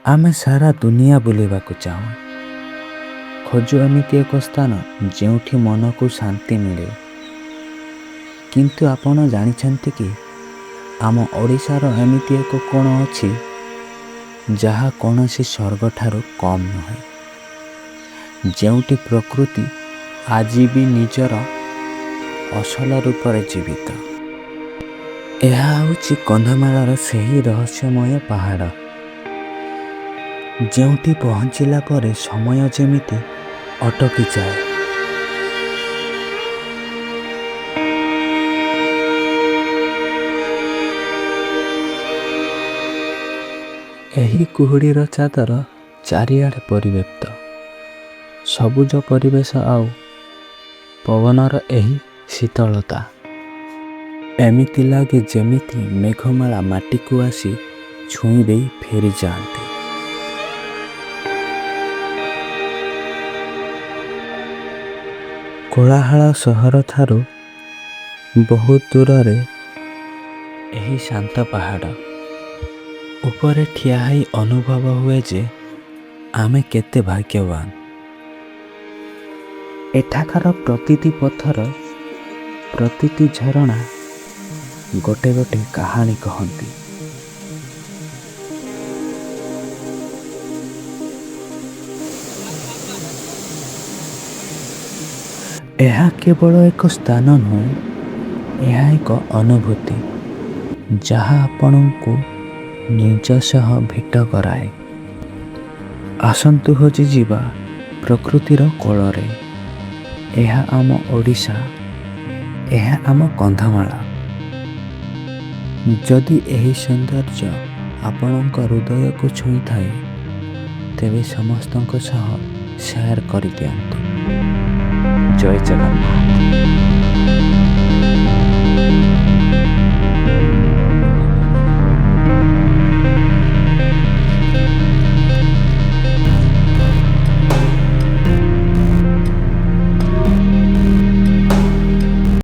ଆମେ ସାରା ଦୁନିଆ ବୁଲିବାକୁ ଚାହୁଁ, ଖୋଜୁ ଏମିତି ଏକ ସ୍ଥାନ ଯେଉଁଠି ମନକୁ ଶାନ୍ତି ମିଳେ। କିନ୍ତୁ ଆପଣ ଜାଣିଛନ୍ତି କି ଆମ ଓଡ଼ିଶାର ଏମିତି ଏକ କୋଣ ଅଛି ଯାହା କୌଣସି ସ୍ୱର୍ଗଠାରୁ କମ୍ ନୁହେଁ, ଯେଉଁଠି ପ୍ରକୃତି ଆଜି ବି ନିଜର ଅସଲ ରୂପରେ ଜୀବିତ। ଏହା ହେଉଛି କନ୍ଧମାଳର ସେହି ରହସ୍ୟମୟ ପାହାଡ଼, ଯେଉଁଠି ପହଞ୍ଚିଲା ପରେ ସମୟ ଯେମିତି ଅଟକିଯାଏ। ଏହି କୁହୁଡ଼ିର ଚାଦର ଚାରିଆଡ଼େ ପରିବ୍ୟାପ୍ତ, ସବୁଜ ପରିବେଶ ଆଉ ପବନର ଏହି ଶୀତଳତା। ଏମିତି ଲାଗେ ଯେମିତି ମେଘମାଳା ମାଟିକୁ ଆସି ଛୁଇଁ ଦେଇ ଫେରିଯାଆନ୍ତି। କୋଳାହଳ ସହରଠାରୁ ବହୁତ ଦୂରରେ ଏହି ଶାନ୍ତ ପାହାଡ଼ ଉପରେ ଠିଆ ହୋଇ ଅନୁଭବ ହୁଏ ଯେ ଆମେ କେତେ ଭାଗ୍ୟବାନ। ଏଠାକାର ପ୍ରତିଟି ପଥର, ପ୍ରତିଟି ଝରଣା ଗୋଟେ ଗୋଟେ କାହାଣୀ କହନ୍ତି। ଏହା କେବଳ ଏକ ସ୍ଥାନ ନୁହେଁ, ଏହା ଏକ ଅନୁଭୂତି ଯାହା ଆପଣଙ୍କୁ ନିଜ ସହ ଭେଟ କରାଏ। ଆସନ୍ତୁ ହଜିଯିବା ପ୍ରକୃତିର କୋଳରେ। ଏହା ଆମ ଓଡ଼ିଶା, ଏହା ଆମ କନ୍ଧମାଳ। ଯଦି ଏହି ସୌନ୍ଦର୍ଯ୍ୟ ଆପଣଙ୍କ ହୃଦୟକୁ ଛୁଇଁଥାଏ, ତେବେ ସମସ୍ତଙ୍କ ସହ ସେୟାର କରିଦିଅନ୍ତୁ। ଜୟ ଜଗନ୍ନାଥ।